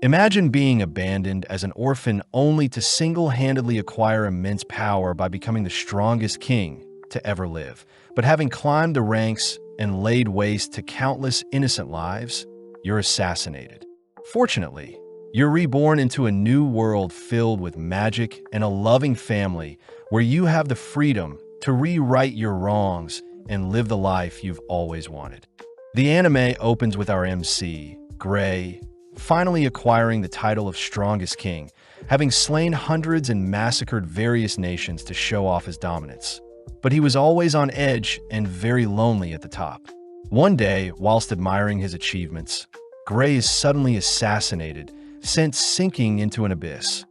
Imagine being abandoned as an orphan only to single-handedly acquire immense power by becoming the strongest king to ever live. But having climbed the ranks and laid waste to countless innocent lives, you're assassinated. Fortunately, you're reborn into a new world filled with magic and a loving family where you have the freedom to rewrite your wrongs and live the life you've always wanted. The anime opens with our MC, Gray, finally acquiring the title of Strongest King, having slain hundreds and massacred various nations to show off his dominance. But he was always on edge and very lonely at the top. One day, whilst admiring his achievements, Gray is suddenly assassinated, sent sinking into an abyss,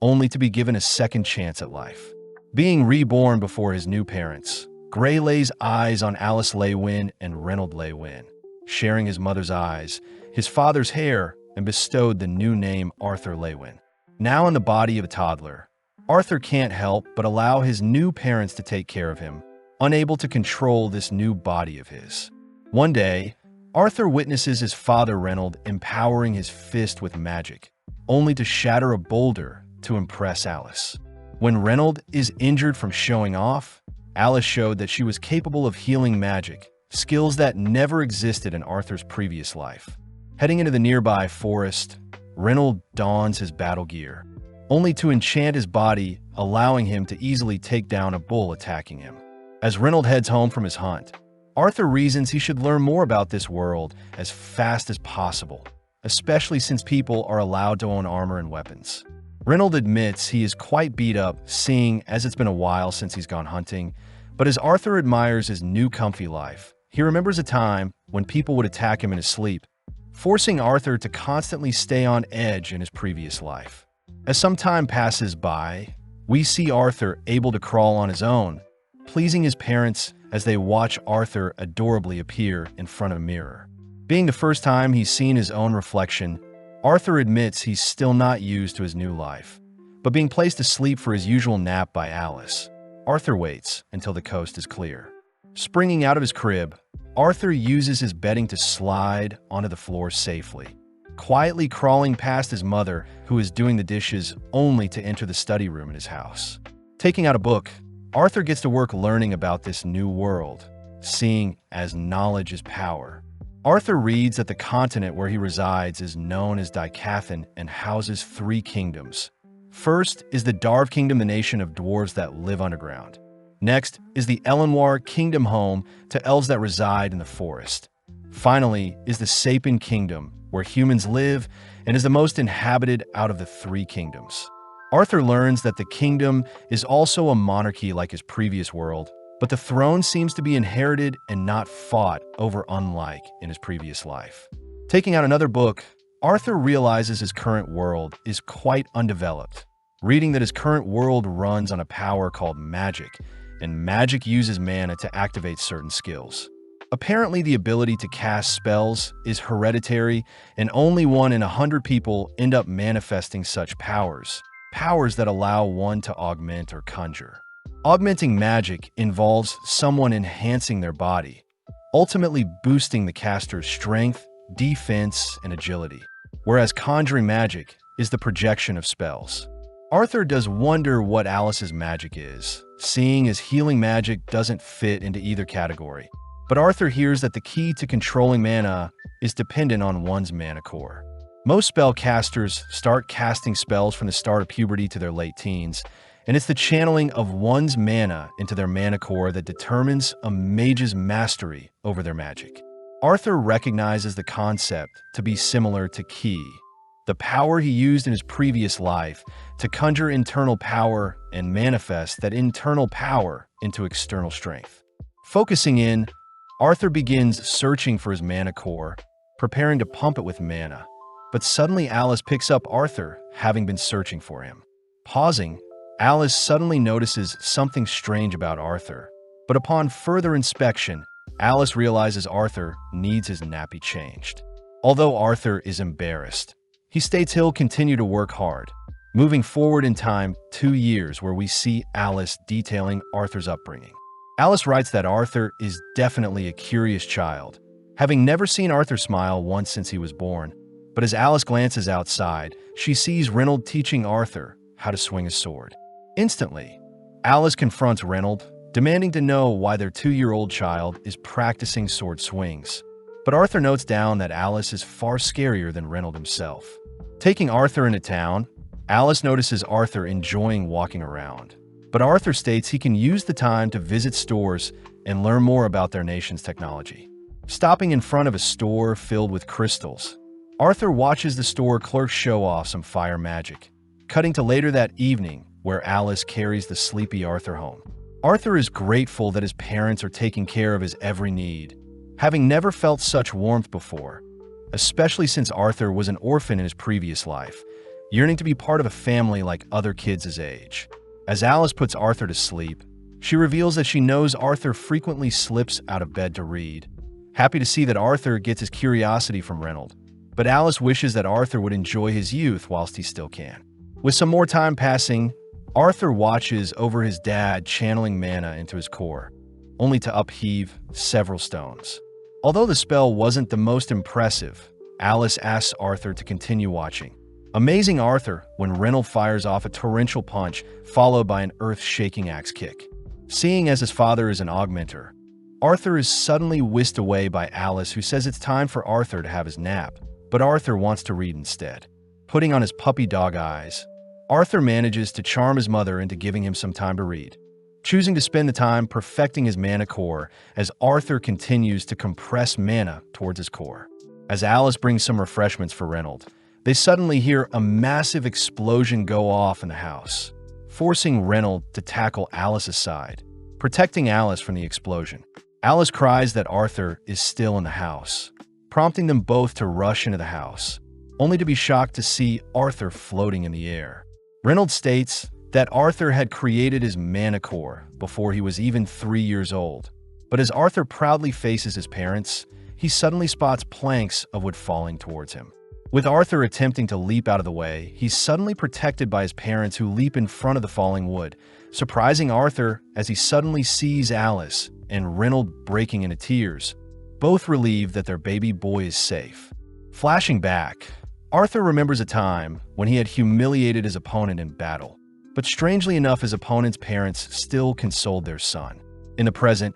only to be given a second chance at life. Being reborn before his new parents, Gray lays eyes on Alice Lewin and Reynold Lewin, sharing his mother's eyes, his father's hair, and bestowed the new name Arthur Lewin. Now in the body of a toddler, Arthur can't help but allow his new parents to take care of him, unable to control this new body of his. One day, Arthur witnesses his father Reynold empowering his fist with magic, only to shatter a boulder to impress Alice. When Reynold is injured from showing off, Alice showed that she was capable of healing magic, skills that never existed in Arthur's previous life. Heading into the nearby forest, Reynold dons his battle gear, only to enchant his body, allowing him to easily take down a bull attacking him. As Reynold heads home from his hunt, Arthur reasons he should learn more about this world as fast as possible, especially since people are allowed to own armor and weapons. Reynold admits he is quite beat up, seeing as it's been a while since he's gone hunting, but as Arthur admires his new comfy life, he remembers a time when people would attack him in his sleep, forcing Arthur to constantly stay on edge in his previous life. As some time passes by, we see Arthur able to crawl on his own, pleasing his parents as they watch Arthur adorably appear in front of a mirror. Being the first time he's seen his own reflection, Arthur admits he's still not used to his new life. But being placed to sleep for his usual nap by Alice, Arthur waits until the coast is clear. Springing out of his crib, Arthur uses his bedding to slide onto the floor safely, quietly crawling past his mother, who is doing the dishes, only to enter the study room in his house. Taking out a book, Arthur gets to work learning about this new world, seeing as knowledge is power. Arthur reads that the continent where he resides is known as Dicathan and houses 3 kingdoms. First is the Darv Kingdom, the nation of dwarves that live underground. Next is the Elenwar Kingdom, home to elves that reside in the forest. Finally is the Sapin Kingdom, where humans live and is the most inhabited out of the 3 kingdoms. Arthur learns that the kingdom is also a monarchy like his previous world, but the throne seems to be inherited and not fought over, unlike in his previous life. Taking out another book, Arthur realizes his current world is quite undeveloped, reading that his current world runs on a power called magic, and magic uses mana to activate certain skills. Apparently, the ability to cast spells is hereditary, and only 1 in 100 people end up manifesting such powers that allow one to augment or conjure. Augmenting magic involves someone enhancing their body, ultimately boosting the caster's strength, defense, and agility, whereas conjuring magic is the projection of spells. Arthur does wonder what Alice's magic is, seeing as healing magic doesn't fit into either category. But Arthur hears that the key to controlling mana is dependent on one's mana core. Most spellcasters start casting spells from the start of puberty to their late teens, and it's the channeling of one's mana into their mana core that determines a mage's mastery over their magic. Arthur recognizes the concept to be similar to Ki, the power he used in his previous life to conjure internal power and manifest that internal power into external strength. Focusing in, Arthur begins searching for his mana core, preparing to pump it with mana. But suddenly Alice picks up Arthur, having been searching for him. Pausing, Alice suddenly notices something strange about Arthur. But upon further inspection, Alice realizes Arthur needs his nappy changed. Although Arthur is embarrassed, he states he'll continue to work hard. Moving forward in time 2 years, where we see Alice detailing Arthur's upbringing. Alice writes that Arthur is definitely a curious child, having never seen Arthur smile once since he was born. But as Alice glances outside, she sees Reynold teaching Arthur how to swing a sword. Instantly, Alice confronts Reynold, demanding to know why their 2-year-old child is practicing sword swings. But Arthur notes down that Alice is far scarier than Reynold himself. Taking Arthur into town, Alice notices Arthur enjoying walking around. But Arthur states he can use the time to visit stores and learn more about their nation's technology. Stopping in front of a store filled with crystals, Arthur watches the store clerk show off some fire magic, cutting to later that evening where Alice carries the sleepy Arthur home. Arthur is grateful that his parents are taking care of his every need, having never felt such warmth before, especially since Arthur was an orphan in his previous life, yearning to be part of a family like other kids his age. As Alice puts Arthur to sleep, she reveals that she knows Arthur frequently slips out of bed to read, happy to see that Arthur gets his curiosity from Reynold. But Alice wishes that Arthur would enjoy his youth whilst he still can. With some more time passing, Arthur watches over his dad channeling mana into his core, only to upheave several stones. Although the spell wasn't the most impressive, Alice asks Arthur to continue watching, amazing Arthur when Reynold fires off a torrential punch followed by an earth-shaking axe kick. Seeing as his father is an augmenter, Arthur is suddenly whisked away by Alice, who says it's time for Arthur to have his nap, but Arthur wants to read instead. Putting on his puppy dog eyes, Arthur manages to charm his mother into giving him some time to read, choosing to spend the time perfecting his mana core as Arthur continues to compress mana towards his core. As Alice brings some refreshments for Reynold, they suddenly hear a massive explosion go off in the house, forcing Reynold to tackle Alice's side, protecting Alice from the explosion. Alice cries that Arthur is still in the house, prompting them both to rush into the house, only to be shocked to see Arthur floating in the air. Reynold states that Arthur had created his mana core before he was even 3 years old. But as Arthur proudly faces his parents, he suddenly spots planks of wood falling towards him. With Arthur attempting to leap out of the way, he's suddenly protected by his parents who leap in front of the falling wood, surprising Arthur as he suddenly sees Alice and Reynold breaking into tears, both relieved that their baby boy is safe. Flashing back, Arthur remembers a time when he had humiliated his opponent in battle, but strangely enough his opponent's parents still consoled their son. In the present,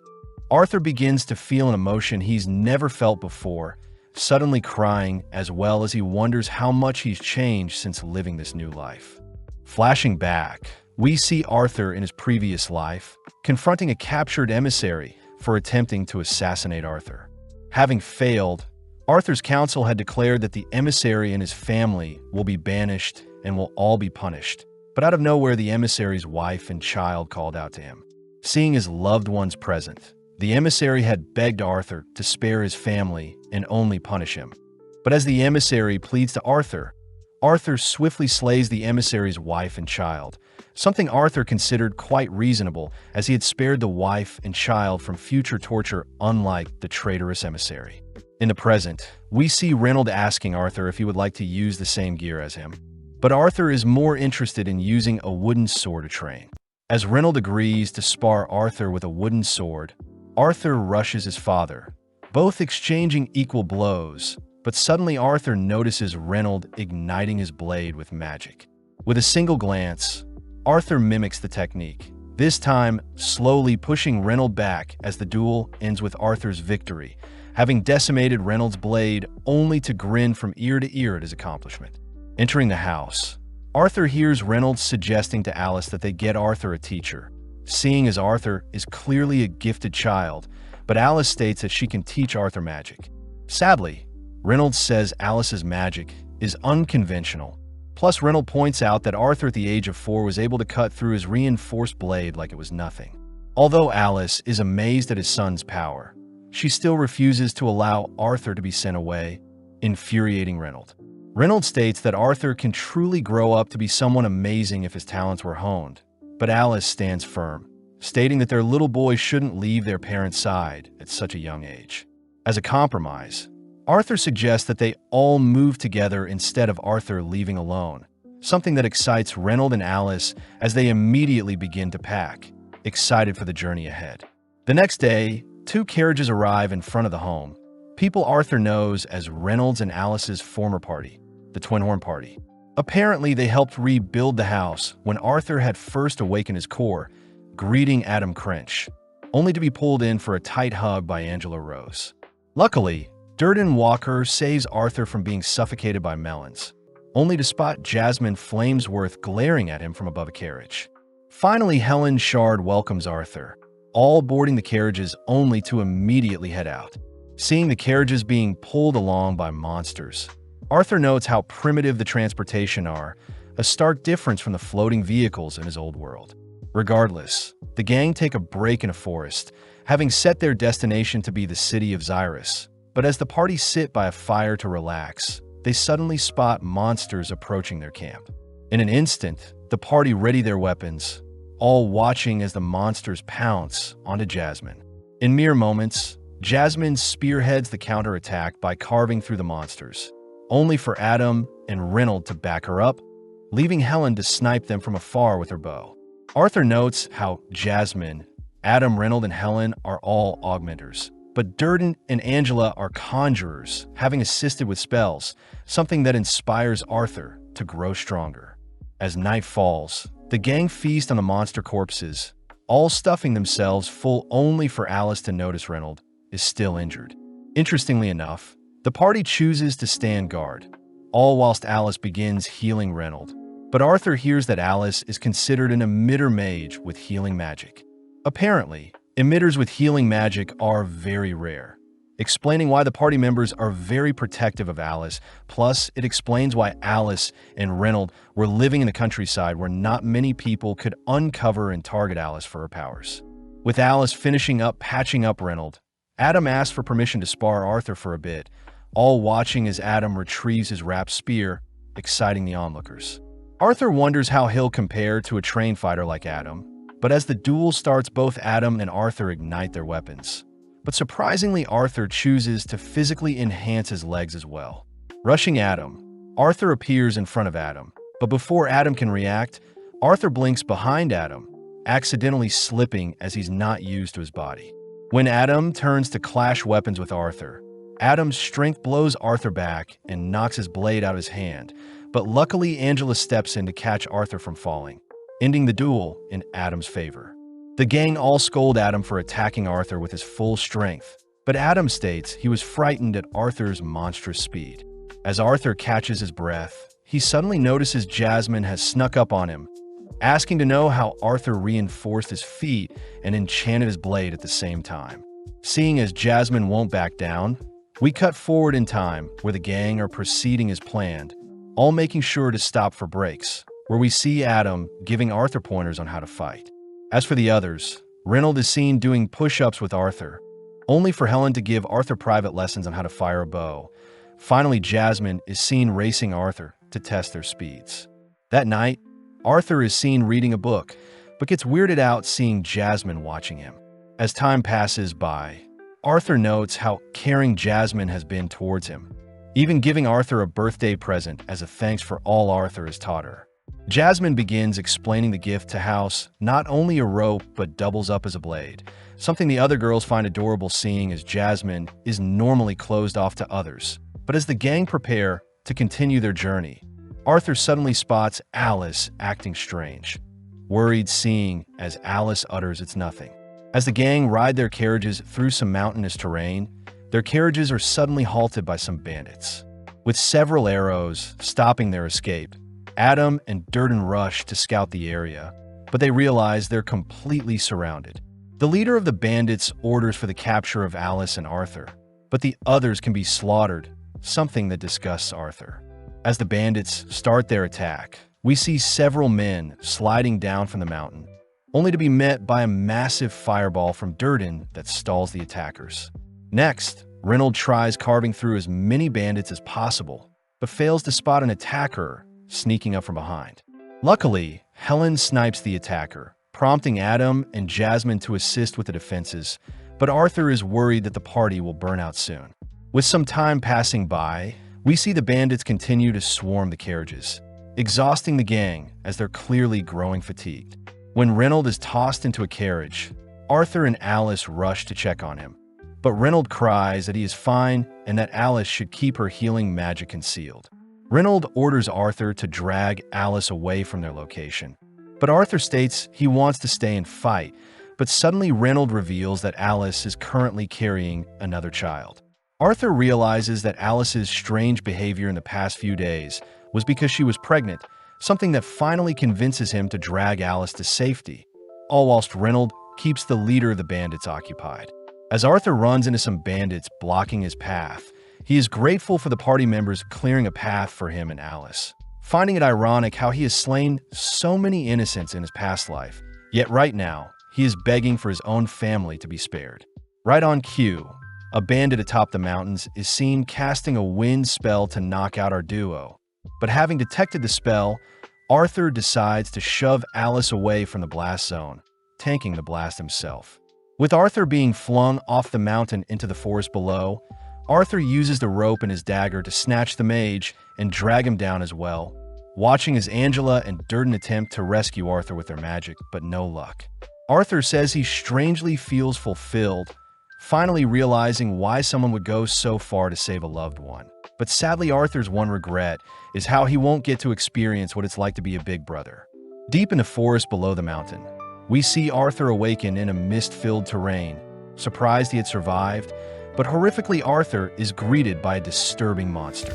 Arthur begins to feel an emotion he's never felt before, suddenly crying as well as he wonders how much he's changed since living this new life. Flashing back, we see Arthur in his previous life, confronting a captured emissary for attempting to assassinate Arthur. Having failed, Arthur's council had declared that the emissary and his family will be banished and will all be punished. But out of nowhere, the emissary's wife and child called out to him. Seeing his loved ones present, the emissary had begged Arthur to spare his family and only punish him. But as the emissary pleads to Arthur, Arthur swiftly slays the emissary's wife and child, something Arthur considered quite reasonable as he had spared the wife and child from future torture, unlike the traitorous emissary. In the present, we see Reynold asking Arthur if he would like to use the same gear as him. But Arthur is more interested in using a wooden sword to train. As Reynold agrees to spar Arthur with a wooden sword, Arthur rushes his father, both exchanging equal blows, but suddenly Arthur notices Reynold igniting his blade with magic. With a single glance, Arthur mimics the technique, this time slowly pushing Reynold back as the duel ends with Arthur's victory, having decimated Reynold's blade only to grin from ear to ear at his accomplishment. Entering the house, Arthur hears Reynold suggesting to Alice that they get Arthur a teacher, seeing as Arthur is clearly a gifted child, but Alice states that she can teach Arthur magic. Sadly, Reynold says Alice's magic is unconventional. Plus, Reynold points out that Arthur at the age of 4 was able to cut through his reinforced blade like it was nothing. Although Alice is amazed at his son's power, she still refuses to allow Arthur to be sent away, infuriating Reynold. Reynold states that Arthur can truly grow up to be someone amazing if his talents were honed, but Alice stands firm, stating that their little boy shouldn't leave their parents' side at such a young age. As a compromise, Arthur suggests that they all move together instead of Arthur leaving alone, something that excites Reynold and Alice as they immediately begin to pack, excited for the journey ahead. The next day, 2 carriages arrive in front of the home, people Arthur knows as Reynolds and Alice's former party, the Twin Horn Party. Apparently, they helped rebuild the house when Arthur had first awakened his core, greeting Adam Crinch, only to be pulled in for a tight hug by Angela Rose. Luckily, Durden Walker saves Arthur from being suffocated by melons, only to spot Jasmine Flamesworth glaring at him from above a carriage. Finally, Helen Shard welcomes Arthur, all boarding the carriages only to immediately head out. Seeing the carriages being pulled along by monsters, Arthur notes how primitive the transportation are, a stark difference from the floating vehicles in his old world. Regardless, the gang take a break in a forest, having set their destination to be the city of Xyrus. But as the party sit by a fire to relax, they suddenly spot monsters approaching their camp. In an instant, the party ready their weapons, all watching as the monsters pounce onto Jasmine. In mere moments, Jasmine spearheads the counterattack by carving through the monsters, only for Adam and Reynolds to back her up, leaving Helen to snipe them from afar with her bow. Arthur notes how Jasmine, Adam, Reynolds, and Helen are all augmenters, but Durden and Angela are conjurers, having assisted with spells, something that inspires Arthur to grow stronger. As night falls, the gang feast on the monster corpses, all stuffing themselves full only for Alice to notice Reynolds is still injured. Interestingly enough, the party chooses to stand guard, all whilst Alice begins healing Reynolds. But Arthur hears that Alice is considered an emitter mage with healing magic. Apparently, emitters with healing magic are very rare, explaining why the party members are very protective of Alice. Plus, it explains why Alice and Reynolds were living in the countryside where not many people could uncover and target Alice for her powers. With Alice finishing up patching up Reynolds, Adam asks for permission to spar Arthur for a bit, all watching as Adam retrieves his wrapped spear, exciting the onlookers. Arthur wonders how he'll compare to a trained fighter like Adam, but as the duel starts, both Adam and Arthur ignite their weapons. But surprisingly, Arthur chooses to physically enhance his legs as well. Rushing Adam, Arthur appears in front of Adam, but before Adam can react, Arthur blinks behind Adam, accidentally slipping as he's not used to his body. When Adam turns to clash weapons with Arthur, Adam's strength blows Arthur back and knocks his blade out of his hand, but luckily Angela steps in to catch Arthur from falling, ending the duel in Adam's favor. The gang all scold Adam for attacking Arthur with his full strength, but Adam states he was frightened at Arthur's monstrous speed. As Arthur catches his breath, he suddenly notices Jasmine has snuck up on him, asking to know how Arthur reinforced his feat and enchanted his blade at the same time. Seeing as Jasmine won't back down, we cut forward in time where the gang are proceeding as planned, all making sure to stop for breaks, where we see Adam giving Arthur pointers on how to fight. As for the others, Reynolds is seen doing push-ups with Arthur, only for Helen to give Arthur private lessons on how to fire a bow. Finally, Jasmine is seen racing Arthur to test their speeds. That night, Arthur is seen reading a book, but gets weirded out seeing Jasmine watching him. As time passes by, Arthur notes how caring Jasmine has been towards him, even giving Arthur a birthday present as a thanks for all Arthur has taught her. Jasmine begins explaining the gift to House, not only a rope but doubles up as a blade, something the other girls find adorable seeing as Jasmine is normally closed off to others. But as the gang prepare to continue their journey, Arthur suddenly spots Alice acting strange, worried seeing as Alice utters it's nothing. As the gang ride their carriages through some mountainous terrain, their carriages are suddenly halted by some bandits. With several arrows stopping their escape, Adam and Durden rush to scout the area, but they realize they're completely surrounded. The leader of the bandits orders for the capture of Alice and Arthur, but the others can be slaughtered, something that disgusts Arthur. As the bandits start their attack, we see several men sliding down from the mountain, only to be met by a massive fireball from Durden that stalls the attackers. Next, Reynolds tries carving through as many bandits as possible, but fails to spot an attacker sneaking up from behind. Luckily, Helen snipes the attacker, prompting Adam and Jasmine to assist with the defenses, but Arthur is worried that the party will burn out soon. With some time passing by, we see the bandits continue to swarm the carriages, exhausting the gang as they're clearly growing fatigued. When Reynolds is tossed into a carriage, Arthur and Alice rush to check on him, But Reynold cries that he is fine and that Alice should keep her healing magic concealed. Reynold orders Arthur to drag Alice away from their location. But Arthur states he wants to stay and fight, but suddenly Reynold reveals that Alice is currently carrying another child. Arthur realizes that Alice's strange behavior in the past few days was because she was pregnant, something that finally convinces him to drag Alice to safety, all whilst Reynold keeps the leader of the bandits occupied. As Arthur runs into some bandits blocking his path, he is grateful for the party members clearing a path for him and Alice, finding it ironic how he has slain so many innocents in his past life, yet right now, he is begging for his own family to be spared. Right on cue, a bandit atop the mountains is seen casting a wind spell to knock out our duo. But having detected the spell, Arthur decides to shove Alice away from the blast zone, tanking the blast himself. With Arthur being flung off the mountain into the forest below, Arthur uses the rope and his dagger to snatch the mage and drag him down as well, watching as Angela and Durden attempt to rescue Arthur with their magic, but no luck. Arthur says he strangely feels fulfilled, finally realizing why someone would go so far to save a loved one. But sadly, Arthur's one regret is how he won't get to experience what it's like to be a big brother. Deep in the forest below the mountain, we see Arthur awaken in a mist-filled terrain, surprised he had survived, but horrifically Arthur is greeted by a disturbing monster.